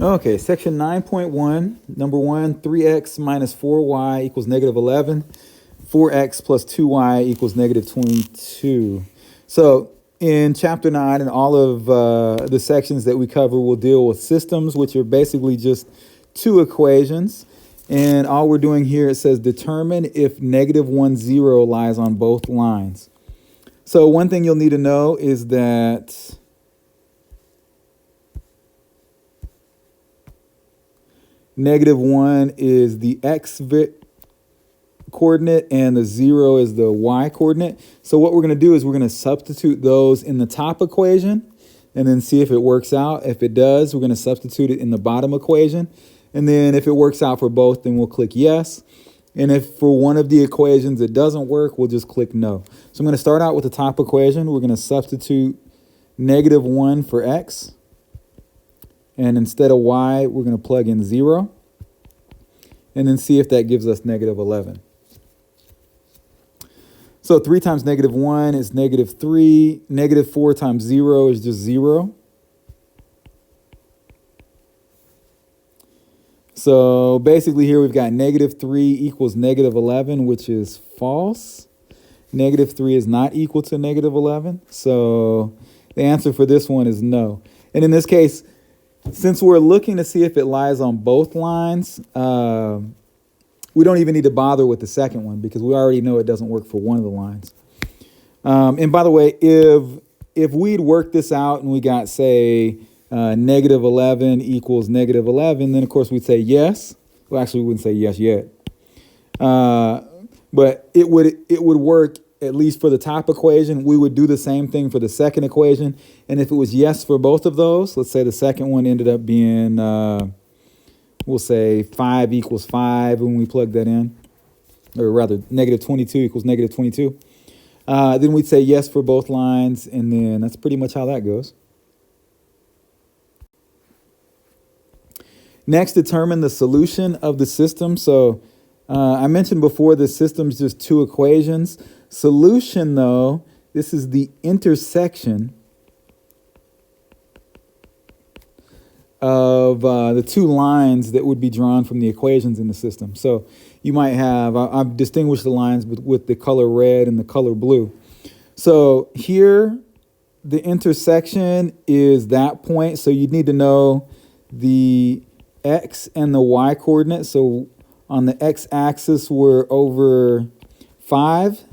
Okay, section 9.1, number 1, 3x minus 4y equals negative 11. 4x plus 2y equals negative 22. So in chapter 9 and all of the sections that we cover will deal with systems, which are basically just two equations. And all we're doing here, it says determine if negative 1, 0 lies on both lines. So one thing you'll need to know is that negative 1 is the x coordinate and the 0 is the y coordinate. So what we're going to do is we're going to substitute those in the top equation and then see if it works out. If it does, we're going to substitute it in the bottom equation. And then if it works out for both, then we'll click yes. And if for one of the equations it doesn't work, we'll just click no. So I'm going to start out with the top equation. We're going to substitute negative 1 for x. And instead of y, we're going to plug in 0. And then see if that gives us negative 11. So 3 times negative 1 is negative 3. Negative 4 times 0 is just 0. So basically here we've got negative 3 equals negative 11, which is false. Negative 3 is not equal to negative 11. So the answer for this one is no. And in this case, since we're looking to see if it lies on both lines, we don't even need to bother with the second one because we already know it doesn't work for one of the lines. And by the way, if we'd worked this out and we got, say, negative 11 equals negative 11, then of course we'd say yes. Well, actually, we wouldn't say yes yet. But it would work at least for the top equation. We would do the same thing for the second equation. And if it was yes for both of those, let's say the second one ended up being, we'll say 5 equals 5 when we plug that in, or rather negative 22 equals negative 22. Then we'd say yes for both lines, and then that's pretty much how that goes. Next, determine the solution of the system. So I mentioned before the system's just two equations. Solution, though, this is the intersection of the two lines that would be drawn from the equations in the system. So you might have, I've distinguished the lines with the color red and the color blue. So here, the intersection is that point. So you'd need to know the x and the y coordinates. So on the x-axis, we're over 5.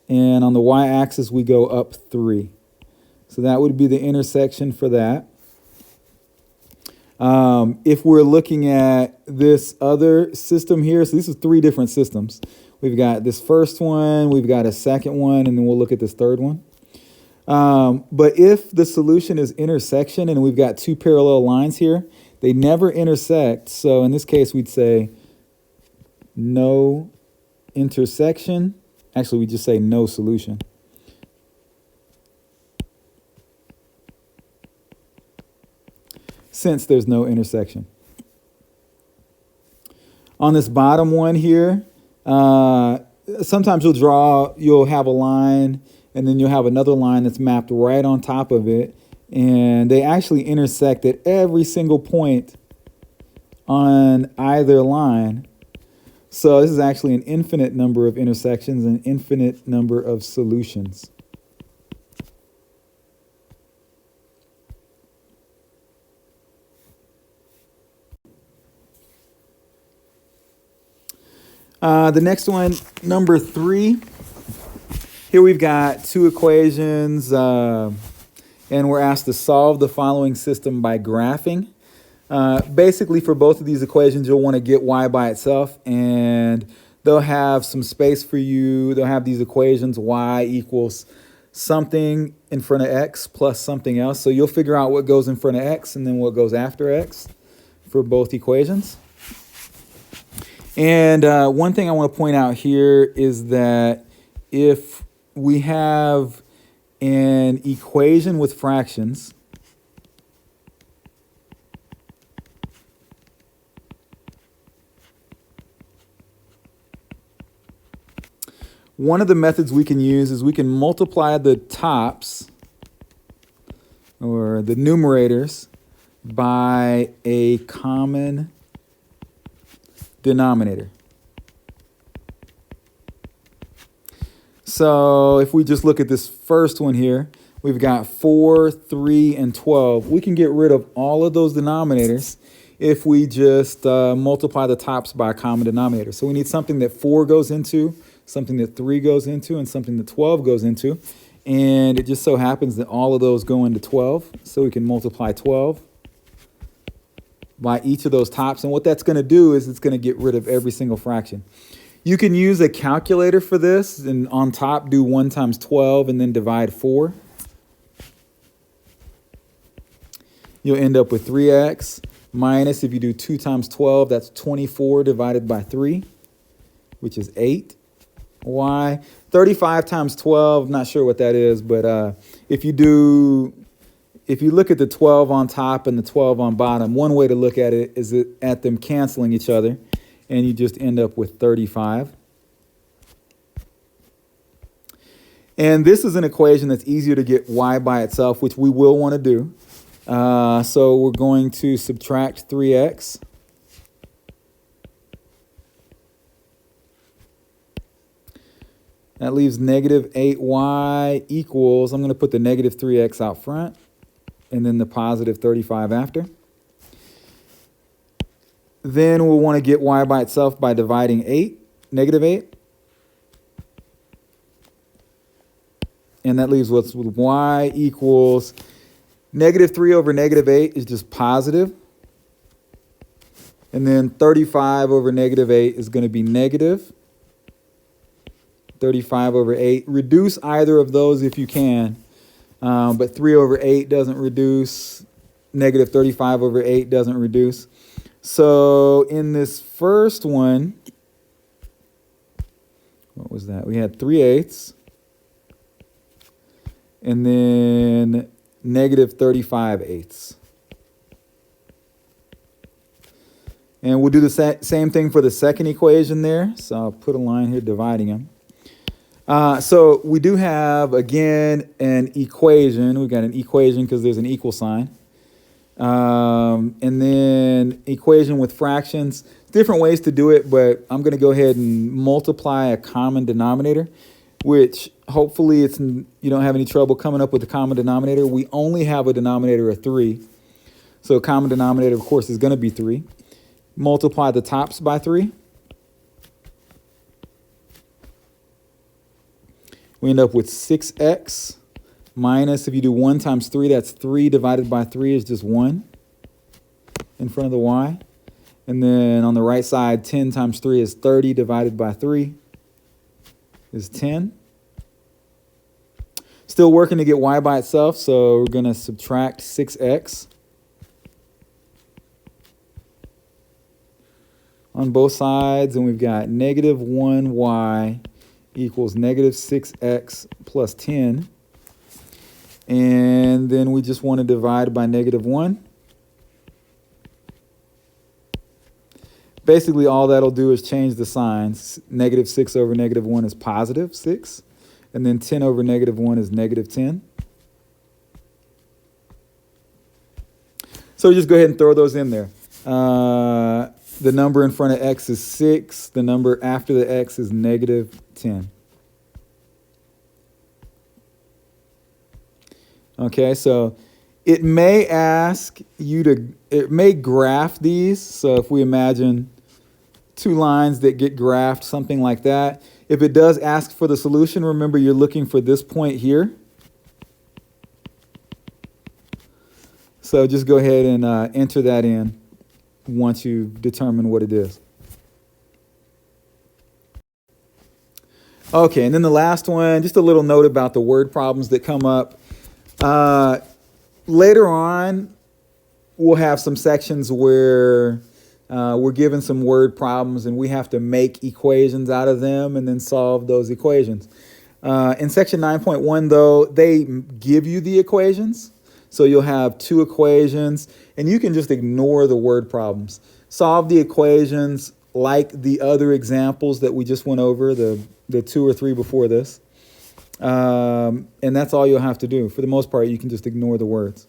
And on the y-axis, we go up 3. So that would be the intersection for that. If we're looking at this other system here, so this is 3 different systems. We've got this first one, we've got a second one, and then we'll look at this third one. But if the solution is intersection and we've got 2 parallel lines here, they never intersect. So in this case, we'd say no intersection. Actually, we just say no solution. Since there's no intersection. On this bottom one here, sometimes you'll have a line and then you'll have another line that's mapped right on top of it. And they actually intersect at every single point on either line. So this is actually an infinite number of intersections and an infinite number of solutions. The next one, number 3. Here we've got 2 equations, and we're asked to solve the following system by graphing. Basically, for both of these equations, you'll want to get y by itself, and they'll have some space for you. They'll have these equations, y equals something in front of x plus something else. So you'll figure out what goes in front of x and then what goes after x for both equations. And one thing I want to point out here is that if we have an equation with fractions, one of the methods we can use is we can multiply the tops or the numerators by a common denominator. So if we just look at this first one here, we've got 4, 3, and 12. We can get rid of all of those denominators if we just multiply the tops by a common denominator. So we need something that 4 goes into, something that 3 goes into, and something that 12 goes into. And it just so happens that all of those go into 12. So we can multiply 12 by each of those tops. And what that's going to do is it's going to get rid of every single fraction. You can use a calculator for this, and on top do 1 times 12 and then divide 4. You'll end up with 3x minus, if you do 2 times 12, that's 24 divided by 3, which is 8y. 35 times 12, not sure what that is, but if you look at the 12 on top and the 12 on bottom, one way to look at it is at them canceling each other, and you just end up with 35. And this is an equation that's easier to get y by itself, which we will want to do. So we're going to subtract 3x. That leaves negative 8y equals, I'm going to put the negative 3x out front and then the positive 35 after. Then we'll want to get y by itself by dividing negative 8. And that leaves what's with y equals negative 3 over negative 8 is just positive. And then 35 over negative 8 is going to be negative 35 over 8. Reduce either of those if you can. But 3 over 8 doesn't reduce. Negative 35 over 8 doesn't reduce. So in this first one, what was that? We had 3/8. And then negative 35/8. And we'll do the same thing for the second equation there. So I'll put a line here dividing them. So we do have, again, an equation. We've got an equation because there's an equal sign. And then equation with fractions. Different ways to do it, but I'm going to go ahead and multiply a common denominator, which hopefully you don't have any trouble coming up with a common denominator. We only have a denominator of 3. So a common denominator, of course, is going to be 3. Multiply the tops by 3. We end up with 6x minus, if you do 1 times 3, that's 3 divided by 3 is just 1 in front of the y. And then on the right side, 10 times 3 is 30 divided by 3 is 10. Still working to get y by itself, so we're going to subtract 6x on both sides, and we've got negative 1y equals negative 6x plus 10. And then we just want to divide by negative 1. Basically, all that'll do is change the signs. Negative 6 over negative 1 is positive 6. And then 10 over negative 1 is negative 10. So just go ahead and throw those in there. The number in front of x is 6. The number after the x is negative 10. Okay, so it may ask you it may graph these. So if we imagine 2 lines that get graphed, something like that. If it does ask for the solution, remember you're looking for this point here. So just go ahead and enter that in once you determine what it is. Okay, and then the last one, just a little note about the word problems that come up. Later on, we'll have some sections where we're given some word problems and we have to make equations out of them and then solve those equations. In section 9.1, though, they give you the equations. So you'll have 2 equations, and you can just ignore the word problems. Solve the equations like the other examples that we just went over, the 2 or 3 before this. And that's all you'll have to do. For the most part, you can just ignore the words.